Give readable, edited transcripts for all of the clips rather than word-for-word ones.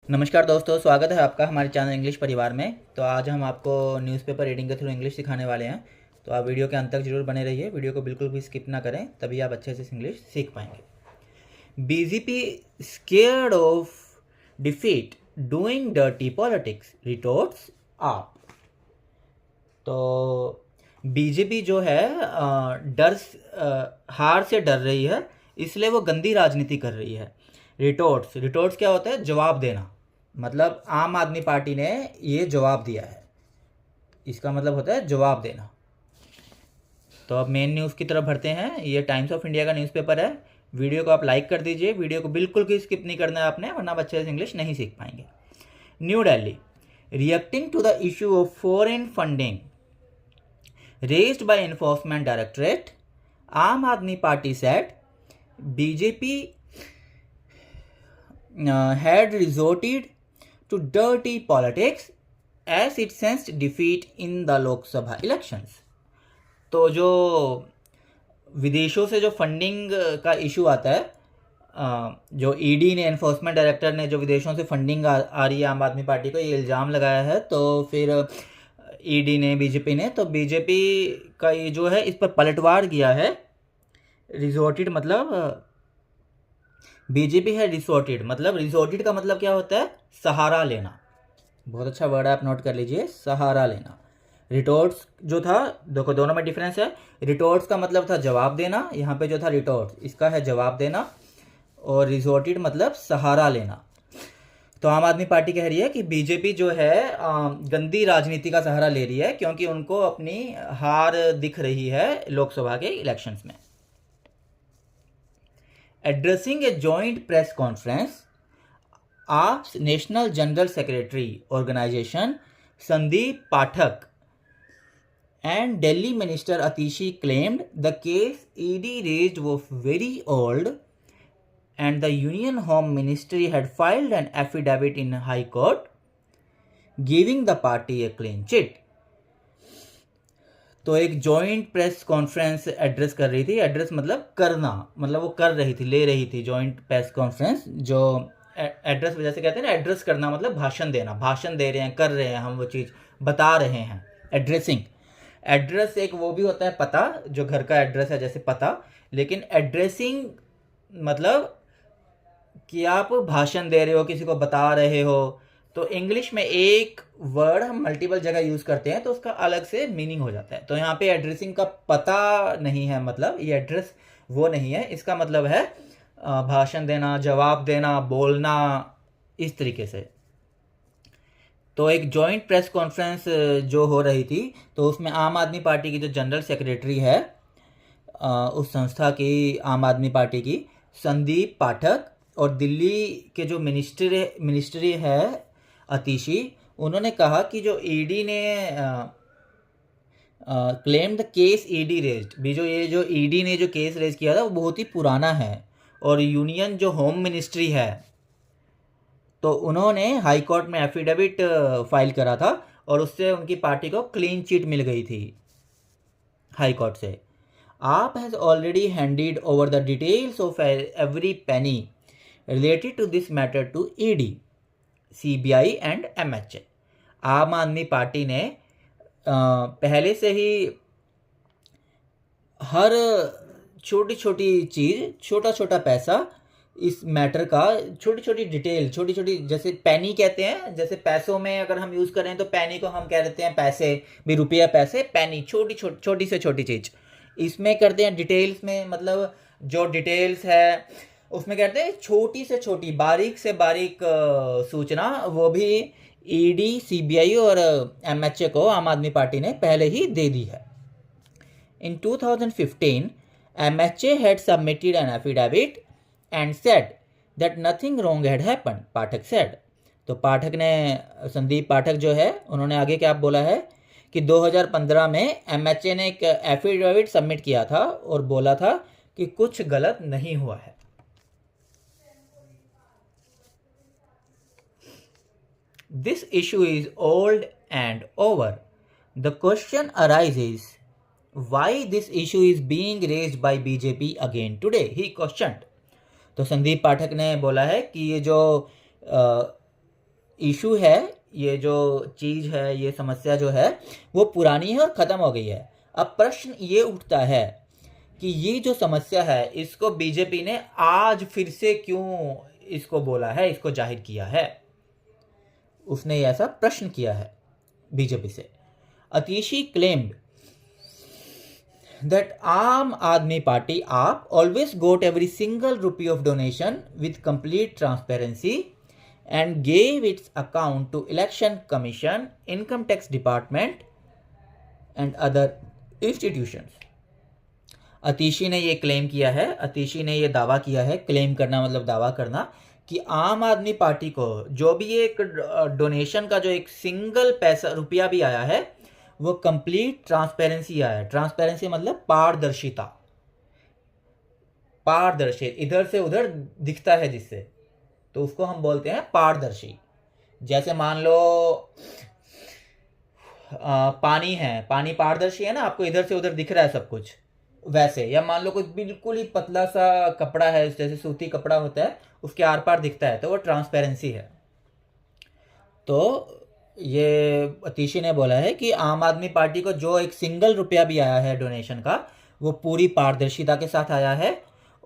नमस्कार दोस्तों, स्वागत है आपका हमारे चैनल इंग्लिश परिवार में। तो आज हम आपको न्यूज़पेपर रीडिंग के थ्रू इंग्लिश सिखाने वाले हैं। तो आप वीडियो के अंत तक जरूर बने रहिए, वीडियो को बिल्कुल भी स्किप ना करें, तभी आप अच्छे से इंग्लिश सीख पाएंगे। BJP scared of defeat doing dirty politics retorts AAP. तो बीजेपी जो है हार से डर रही है, इसलिए वो गंदी राजनीति कर रही है। रिटोर्ट्स क्या होता है? जवाब देना। मतलब आम आदमी पार्टी ने ये जवाब दिया है, इसका मतलब होता है जवाब देना। तो अब मेन न्यूज़ की तरफ बढ़ते हैं। ये टाइम्स ऑफ इंडिया का न्यूज़पेपर है। वीडियो को आप लाइक कर दीजिए, वीडियो को बिल्कुल भी स्किप नहीं करना है आपने, वरना बच्चे इंग्लिश नहीं सीख पाएंगे। New Delhi, reacting to the issue of foreign funding raised by enforcement directorate, Aam Aadmi Party said BJP had resorted to dirty politics as it sensed defeat in the Lok Sabha elections. तो जो विदेशों से जो funding का issue आता है, जो ED ने, एनफोर्समेंट डायरेक्टर ने, जो विदेशों से फंडिंग आ रही है आम आदमी पार्टी को, ये इल्ज़ाम लगाया है। तो फिर ईडी ने, बीजेपी ने, तो बीजेपी का ये जो है इस पर पलटवार किया है। रिजोर्टेड मतलब बीजेपी है रिसोर्टेड, मतलब रिसोर्टेड का मतलब क्या होता है? सहारा लेना। बहुत अच्छा वर्ड है, आप नोट कर लीजिए, सहारा लेना। रिटोर्ट्स जो था, देखो दोनों में डिफरेंस है। रिटोर्ट्स का मतलब था जवाब देना, यहाँ पे जो था रिटोर्ट्स, इसका है जवाब देना। और रिसोर्टेड मतलब सहारा लेना। तो आम आदमी पार्टी कह रही है कि बीजेपी जो है गंदी राजनीति का सहारा ले रही है, क्योंकि उनको अपनी हार दिख रही है लोकसभा के इलेक्शंस में। Addressing a joint press conference, AAP's national general secretary organisation Sandeep Pathak and Delhi Minister Atishi claimed the case ED raised was very old and the Union Home Ministry had filed an affidavit in High Court giving the party a clean chit. तो एक joint press conference address कर रही थी। Address मतलब करना, मतलब वो कर रही थी, ले रही थी। जॉइंट प्रेस कॉन्फ्रेंस, जो एड्रेस वजह से कहते हैं ना, एड्रेस करना मतलब भाषण देना। भाषण दे रहे हैं, कर रहे हैं, हम वो चीज़ बता रहे हैं। एड्रेसिंग, एड्रेस एक वो भी होता है पता, जो घर का एड्रेस है जैसे पता, लेकिन एड्रेसिंग मतलब कि आप भाषण दे रहे हो, किसी को बता रहे हो। तो इंग्लिश में एक वर्ड हम मल्टीपल जगह यूज़ करते हैं तो उसका अलग से मीनिंग हो जाता है। तो यहाँ पे एड्रेसिंग का पता नहीं है, मतलब ये एड्रेस वो नहीं है, इसका मतलब है भाषण देना, जवाब देना, बोलना, इस तरीके से। तो एक जॉइंट प्रेस कॉन्फ्रेंस जो हो रही थी, तो उसमें आम आदमी पार्टी की जो जनरल सेक्रेटरी है उस संस्था की, आम आदमी पार्टी की, संदीप पाठक, और दिल्ली के जो मिनिस्ट्री है अतिशी, उन्होंने कहा कि जो ईडी ने claim the case ED raised, भी जो ये जो ईडी ने जो केस रेज किया था वो बहुत ही पुराना है। और यूनियन जो होम मिनिस्ट्री है, तो उन्होंने हाई कोर्ट में एफिडेविट फाइल करा था और उससे उनकी पार्टी को क्लीन चिट मिल गई थी हाई कोर्ट से। AAP has already handed over the details of every penny related to this matter to ED, CBI and MHA. Aam Aadmi party ने पहले से ही हर छोटी छोटी चीज़, छोटा छोटा पैसा, इस मैटर का छोटी छोटी डिटेल, छोटी छोटी, जैसे पैनी कहते हैं, जैसे पैसों में अगर हम यूज़ करें तो पैनी को हम कह देते हैं पैसे, भी रुपया पैसे, पैनी छोटी से छोटी चीज़। इसमें करते हैं डिटेल्स में, मतलब जो डिटेल्स है उसमें कहते हैं छोटी से छोटी, बारीक से बारीक सूचना, वो भी ईडी, सीबीआई और एमएचए को आम आदमी पार्टी ने पहले ही दे दी है। In 2015, MHA had submitted an affidavit and said that nothing wrong had happened, Pathak said. तो पाठक ने, संदीप पाठक जो है, उन्होंने आगे क्या बोला है कि 2015 में MHA ने एक एफिडेविट सबमिट किया था और बोला था कि कुछ गलत नहीं हुआ है। This issue is old and over. The question arises why this issue is being raised by BJP again today, he questioned. तो संदीप पाठक ने बोला है कि ये जो इशू है, ये जो चीज़ है, ये समस्या जो है वो पुरानी है और ख़त्म हो गई है। अब प्रश्न ये उठता है कि ये जो समस्या है इसको बीजेपी ने आज फिर से क्यों इसको बोला है, इसको जाहिर किया है। उसने ऐसा प्रश्न किया है बीजेपी से। Atishi claimed that Aam Aadmi Party AAP always got every single rupee of donation with complete transparency and gave its account to Election Commission, Income Tax Department and other institutions. Atishi ने ये क्लेम किया है, अतीशी ने ये दावा किया है, क्लेम करना मतलब दावा करना, कि आम आदमी पार्टी को जो भी एक डोनेशन का जो एक सिंगल पैसा रुपया भी आया है वो कंप्लीट ट्रांसपेरेंसी आया है। ट्रांसपेरेंसी मतलब पारदर्शिता, पारदर्शी, इधर से उधर दिखता है जिससे, तो उसको हम बोलते हैं पारदर्शी। जैसे मान लो पानी है, पानी पारदर्शी है ना, आपको इधर से उधर दिख रहा है सब कुछ, वैसे। या मान लो कोई बिल्कुल ही पतला सा कपड़ा है, जैसे सूती कपड़ा होता है, उसके आर पार दिखता है, तो वो ट्रांसपेरेंसी है। तो ये अतीशी ने बोला है कि आम आदमी पार्टी को जो एक सिंगल रुपया भी आया है डोनेशन का, वो पूरी पारदर्शिता के साथ आया है,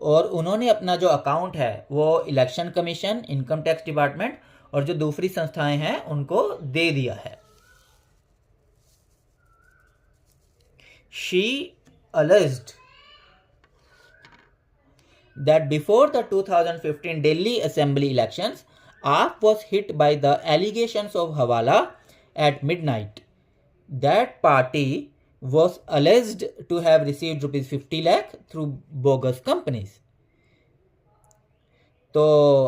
और उन्होंने अपना जो अकाउंट है वो election commission, income tax department और जो दूसरी संस्थाएं हैं उनको दे दिया है। She alleged that before the 2015 Delhi Assembly elections, AAP was hit by the allegations of Hawala at midnight. That party was alleged to have received rupees 50 lakh through bogus companies. तो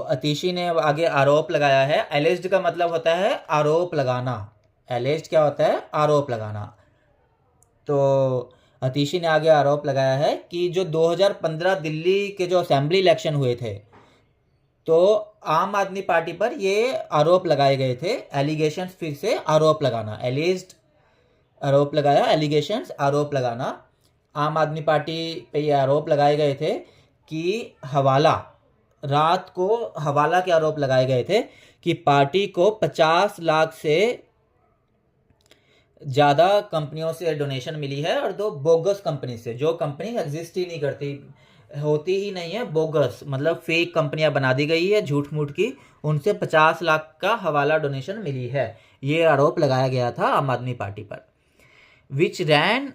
अतीशी ने आगे आरोप लगाया है। एलेज्ड का मतलब होता है आरोप लगाना। एलेज्ड क्या होता है? आरोप लगाना। तो अतीशी ने आगे आरोप लगाया है कि जो 2015 दिल्ली के जो असेंबली इलेक्शन हुए थे, तो आम आदमी पार्टी पर ये आरोप लगाए गए थे। एलिगेशंस, फिर से आरोप लगाना, एलिज्ड आरोप लगाया, एलिगेशंस आरोप लगाना। आम आदमी पार्टी पे ये आरोप लगाए गए थे कि हवाला, रात को हवाला के आरोप लगाए गए थे कि पार्टी को 50 लाख से ज़्यादा कंपनियों से डोनेशन मिली है, और दो बोगस कंपनी से, जो कंपनी एग्जिस्ट ही नहीं करती, होती ही नहीं है, बोगस मतलब फेक कंपनियां बना दी गई है झूठ मूठ की, उनसे 50 लाख का हवाला डोनेशन मिली है। ये आरोप लगाया गया था आम आदमी पार्टी पर, which ran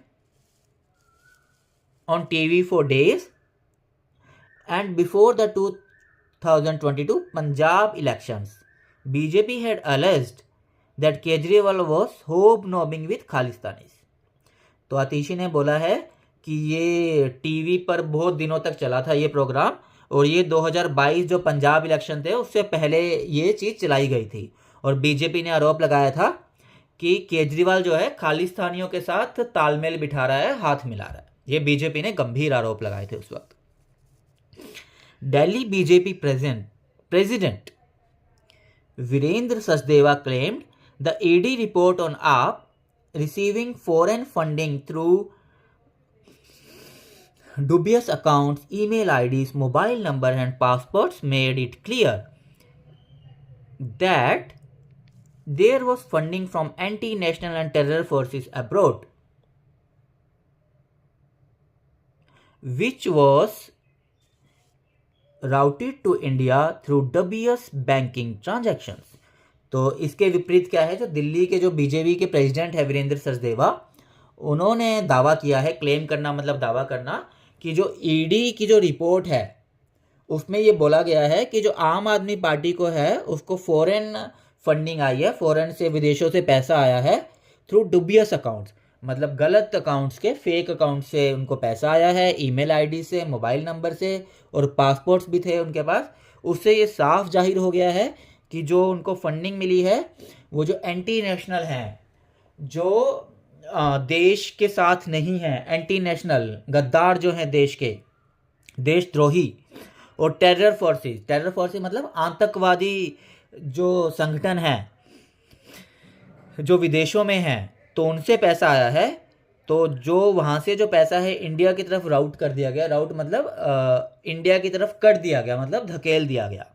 on TV for days and before the 2022 Punjab elections BJP had alleged that Kejriwal was hobnobbing with Khalistanis. तो आतिशी ने बोला है कि ये टीवी पर बहुत दिनों तक चला था ये प्रोग्राम, और ये 2022 जो पंजाब इलेक्शन थे उससे पहले ये चीज़ चलाई गई थी, और बीजेपी ने आरोप लगाया था कि केजरीवाल जो है खालिस्तानियों के साथ तालमेल बिठा रहा है, हाथ मिला रहा है। ये बीजेपी ने गंभीर आरोप लगाए थे उस वक्त। Delhi BJP president Virendra Sachdeva claimed the ED report on AAP receiving foreign funding through dubious accounts, email IDs, mobile number and passports made it clear that there was funding from anti-national and terror forces abroad, which was routed to India through dubious banking transactions। तो इसके विपरीत क्या है, जो दिल्ली के जो BJP के president है वीरेंद्र सचदेवा, उन्होंने दावा किया है, क्लेम करना मतलब दावा करना, कि जो ईडी की जो रिपोर्ट है उसमें ये बोला गया है कि जो आम आदमी पार्टी को है उसको फॉरेन फंडिंग आई है, फॉरेन से, विदेशों से पैसा आया है थ्रू डुबियस अकाउंट्स, मतलब गलत अकाउंट्स के, फेक अकाउंट से उनको पैसा आया है, ईमेल आईडी से, मोबाइल नंबर से, और पासपोर्ट्स भी थे उनके पास। उससे ये साफ जाहिर हो गया है कि जो उनको फंडिंग मिली है वो जो एंटी नेशनल हैं, जो देश के साथ नहीं हैं, एंटी नेशनल, गद्दार जो हैं देश के, देशद्रोही, और टेरर फोर्सेस मतलब आतंकवादी जो संगठन हैं जो विदेशों में हैं, तो उनसे पैसा आया है। तो जो वहाँ से जो पैसा है इंडिया की तरफ राउट कर दिया गया, राउट मतलब इंडिया की तरफ कर दिया गया, मतलब धकेल दिया गया।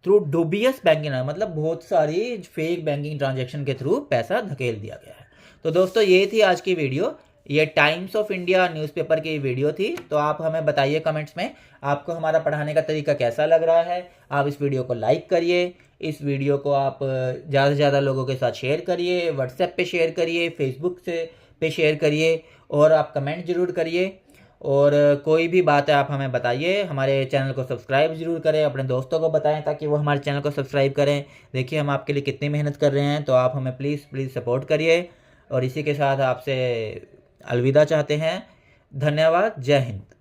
थ्रू डुबियस बैंकिंग, मतलब बहुत सारी फेक बैंकिंग ट्रांजैक्शन के थ्रू पैसा धकेल दिया गया है। तो दोस्तों ये थी आज की वीडियो, ये टाइम्स ऑफ इंडिया न्यूज़पेपर की वीडियो थी। तो आप हमें बताइए कमेंट्स में आपको हमारा पढ़ाने का तरीका कैसा लग रहा है। आप इस वीडियो को लाइक करिए, इस वीडियो को आप ज़्यादा से ज़्यादा लोगों के साथ शेयर करिए, व्हाट्सएप पे शेयर करिए, फेसबुक पे शेयर करिए, और आप कमेंट ज़रूर करिए। और कोई भी बात है आप हमें बताइए। हमारे चैनल को सब्सक्राइब ज़रूर करें, अपने दोस्तों को बताएं ताकि वो हमारे चैनल को सब्सक्राइब करें। देखिए हम आपके लिए कितनी मेहनत कर रहे हैं, तो आप हमें प्लीज़ सपोर्ट करिए। और इसी के साथ आपसे अलविदा चाहते हैं। धन्यवाद। जय हिंद।